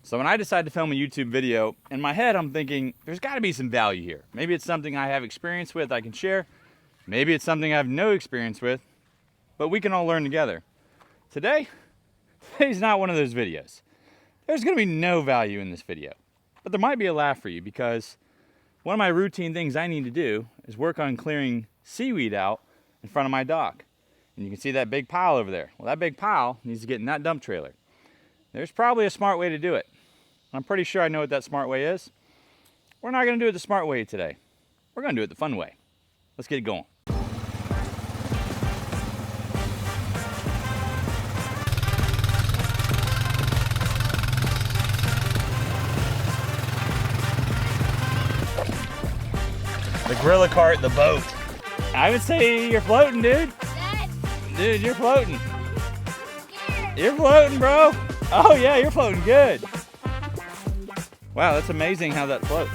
So when I decided to film a YouTube video, in my head I'm thinking, there's gotta be some value here. Maybe it's something I have experience with I can share. Maybe it's something I have no experience with, but we can all learn together. Today's not one of those videos. There's gonna be no value in this video, but there might be a laugh for you because one of my routine things I need to do is work on clearing seaweed out in front of my dock. And you can see that big pile over there. Well, that big pile needs to get in that dump trailer. There's probably a smart way to do it. I'm pretty sure I know what that smart way is. We're not gonna do it the smart way today. We're gonna do it the fun way. Let's get it going. The gorilla cart, the boat. I would say you're floating, dude. Dad. Dude, you're floating. You're floating, bro. Oh yeah, you're floating good. Wow, that's amazing how that floats.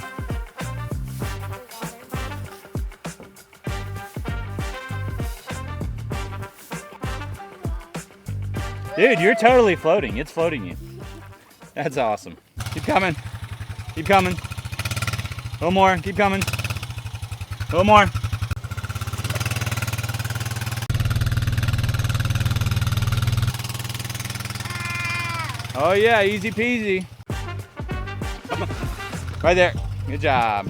Dude, you're totally floating. It's floating you. That's awesome. Keep coming. Keep coming. A little more. Keep coming. A little more. Oh yeah, easy peasy. Right there. Good job.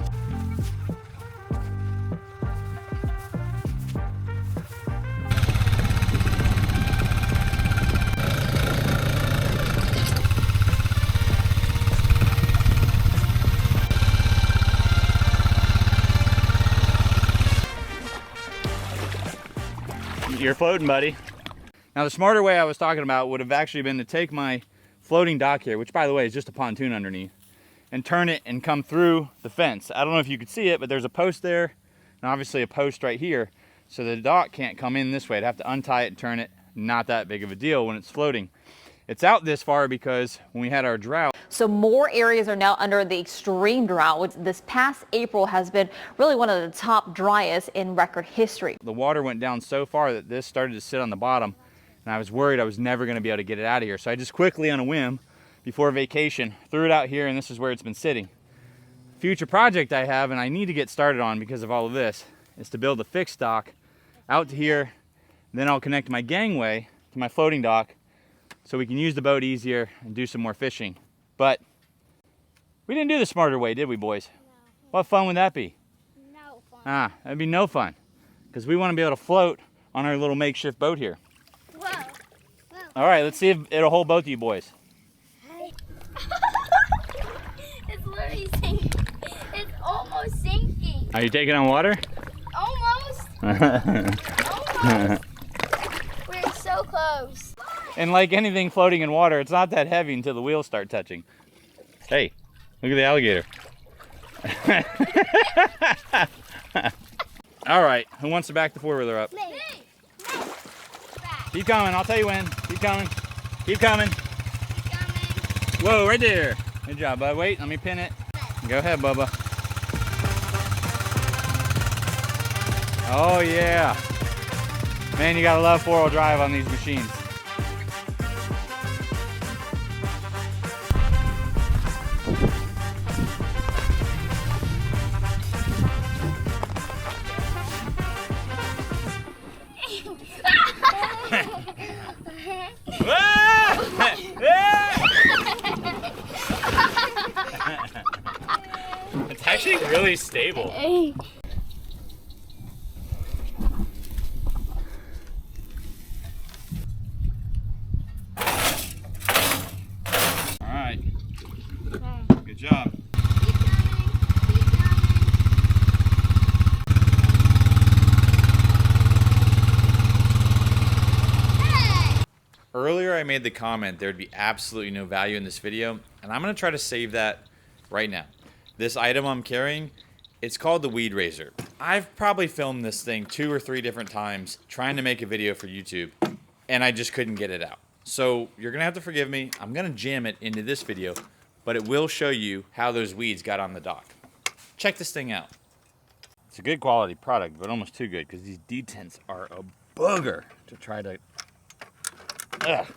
You're floating, buddy. Now the smarter way I was talking about would have actually been to take my floating dock here, which by the way is just a pontoon underneath, and turn it and come through the fence. I don't know if you could see it, but there's a post there and obviously a post right here. So the dock can't come in this way. I'd have to untie it and turn it. Not that big of a deal when it's floating. It's out this far because when we had our drought. So more areas are now under the extreme drought, which this past April has been really one of the top driest in record history. The water went down so far that this started to sit on the bottom, and I was worried I was never going to be able to get it out of here. So I just quickly on a whim before vacation threw it out here, and this is where it's been sitting. Future project I have, and I need to get started on because of all of this, is to build a fixed dock out to here. Then I'll connect my gangway to my floating dock so we can use the boat easier and do some more fishing. But we didn't do the smarter way, did we, boys? No. What fun would that be? No fun. That'd be no fun because we want to be able to float on our little makeshift boat here. Whoa. Whoa. All right, let's see if it'll hold both of you boys. It's literally sinking. It's almost sinking. Are you taking on water? Almost. Almost. We're so close. And like anything floating in water, it's not that heavy until the wheels start touching. Hey, look at the alligator. All right, who wants to back the four-wheeler up? Me. Keep coming, I'll tell you when. Keep coming. Keep coming. Keep coming. Whoa, right there. Good job, bud. Wait, let me pin it. Go ahead, Bubba. Oh, yeah. Man, you gotta love four-wheel drive on these machines. It's actually really stable. All right. Good job. Earlier I made the comment there would be absolutely no value in this video, and I'm going to try to save that right now. This item I'm carrying, it's called the Weed Razer. I've probably filmed this thing 2 or 3 different times trying to make a video for YouTube, and I just couldn't get it out. So you're going to have to forgive me. I'm going to jam it into this video, but it will show you how those weeds got on the dock. Check this thing out. It's a good quality product, but almost too good because these detents are a booger to try to... Ugh.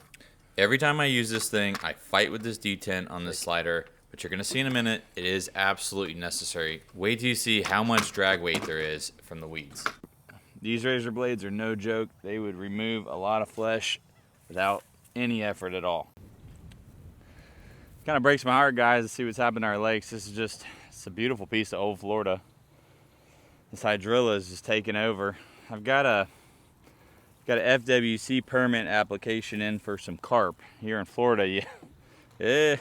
Every time I use this thing, I fight with this detent on this slider, but you're gonna see in a minute, it is absolutely necessary. Wait till you see how much drag weight there is from the weeds. These razor blades are no joke. They would remove a lot of flesh without any effort at all. Kind of breaks my heart, guys, to see what's happened to our lakes. This is just, it's a beautiful piece of old Florida. This hydrilla is just taking over. I've got an FWC permit application in for some carp here in Florida. I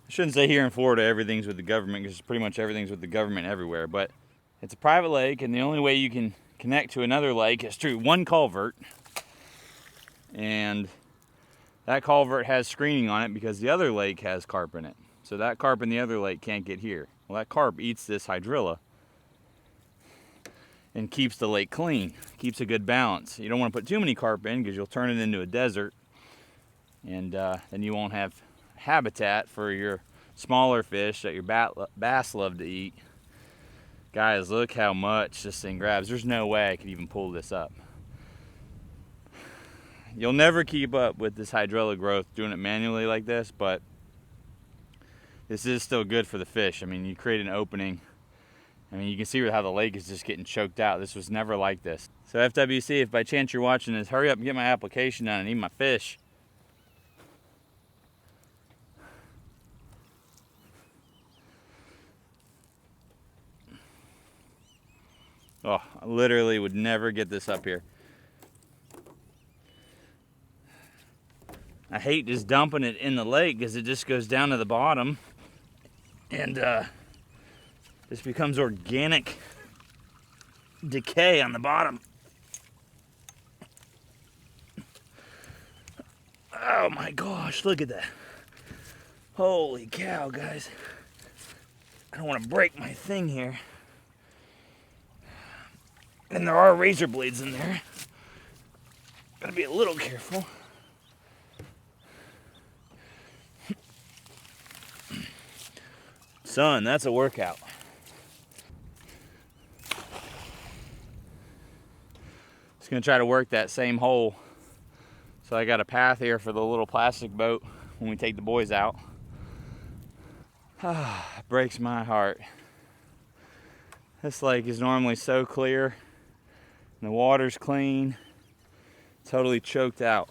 shouldn't say here in Florida everything's with the government, because pretty much everything's with the government everywhere, but it's a private lake, and the only way you can connect to another lake is through one culvert, and that culvert has screening on it because the other lake has carp in it. So that carp in the other lake can't get here. Well, that carp eats this hydrilla and keeps the lake clean, keeps a good balance. You don't want to put too many carp in because you'll turn it into a desert, and then you won't have habitat for your smaller fish that your bass love to eat. Guys, look how much this thing grabs. There's no way I could even pull this up. You'll never keep up with this hydrilla growth doing it manually like this, but this is still good for the fish. I mean, you create an opening. I mean, you can see how the lake is just getting choked out. This was never like this. So FWC, if by chance you're watching this, hurry up and get my application done and eat my fish. Oh, I literally would never get this up here. I hate just dumping it in the lake because it just goes down to the bottom and just becomes organic decay on the bottom. Oh my gosh, look at that. Holy cow, guys. I don't want to break my thing here. And there are razor blades in there. Gotta be a little careful. Son, that's a workout. Just gonna try to work that same hole. So I got a path here for the little plastic boat when we take the boys out. Breaks my heart. This lake is normally so clear and the water's clean, totally choked out.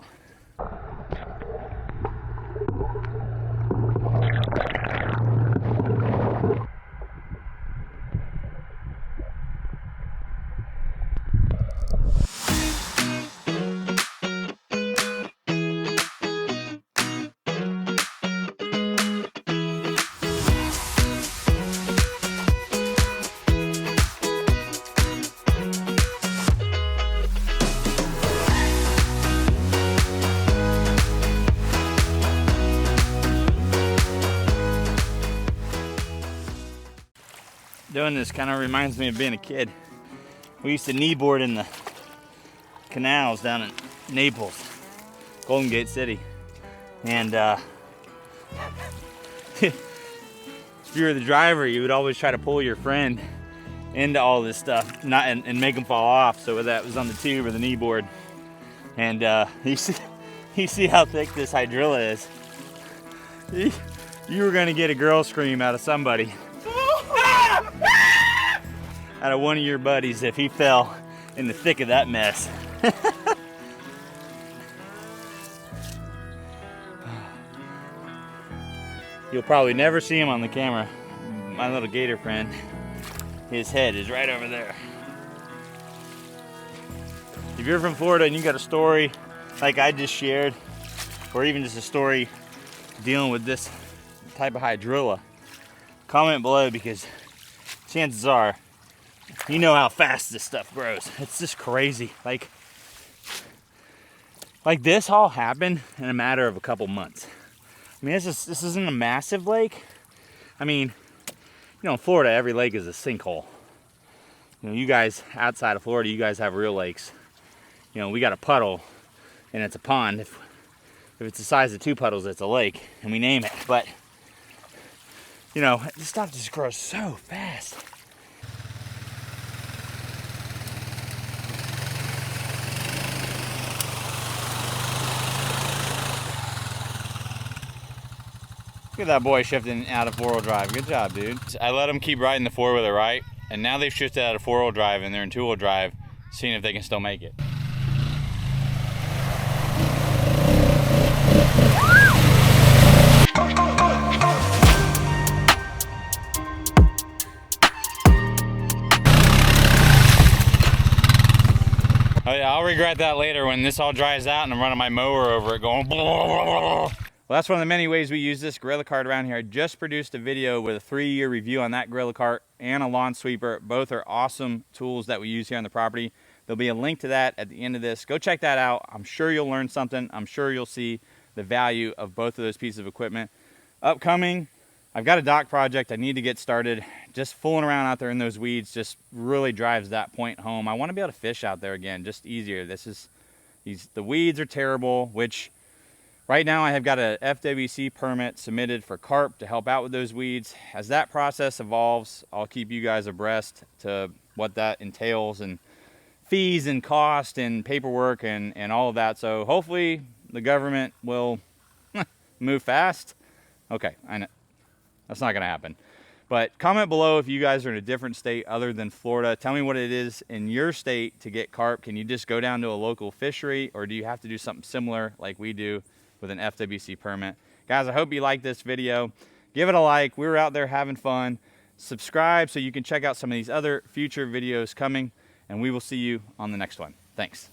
Doing this kind of reminds me of being a kid. We used to kneeboard in the canals down in Naples, Golden Gate City. And if you were the driver, you would always try to pull your friend into all this stuff and make them fall off. So whether that was on the tube or the kneeboard. And you see how thick this hydrilla is. You were gonna get a girl scream out of somebody. Out of one of your buddies if he fell in the thick of that mess. You'll probably never see him on the camera. My little gator friend, his head is right over there. If you're from Florida and you got a story like I just shared, or even just a story dealing with this type of hydrilla, comment below, because chances are you know how fast this stuff grows. It's just crazy. Like this all happened in a matter of a couple months. I mean, this isn't a massive lake. I mean, you know, in Florida, every lake is a sinkhole. You know, you guys outside of Florida, you guys have real lakes. You know, we got a puddle and it's a pond. If it's the size of 2 puddles, it's a lake, and we name it. But, you know, this stuff just grows so fast. at that boy shifting out of 4-wheel drive. Good job, dude. I let them keep riding the 4-wheeler, right? And now they've shifted out of 4-wheel drive and they're in 2-wheel drive, seeing if they can still make it. Oh yeah, I'll regret that later when this all dries out and I'm running my mower over it going blah, blah, blah, blah. Well, that's one of the many ways we use this Gorilla cart around here. I just produced a video with a 3-year review on that Gorilla cart and a lawn sweeper. Both are awesome tools that we use here on the property. There'll be a link to that at the end of this. Go check that out. I'm sure you'll learn something. I'm sure you'll see the value of both of those pieces of equipment. Upcoming, I've got a dock project I need to get started. Just fooling around out there in those weeds just really drives that point home. I want to be able to fish out there again, just easier. The weeds are terrible, which right now I have got a FWC permit submitted for carp to help out with those weeds. As that process evolves, I'll keep you guys abreast to what that entails and fees and cost and paperwork and all of that. So hopefully the government will move fast. Okay, I know. That's not gonna happen. But comment below if you guys are in a different state other than Florida. Tell me what it is in your state to get carp. Can you just go down to a local fishery, or do you have to do something similar like we do with an FWC permit? Guys, I hope you like this video. Give it a like. We were out there having fun. Subscribe so you can check out some of these other future videos coming, and we will see you on the next one. Thanks.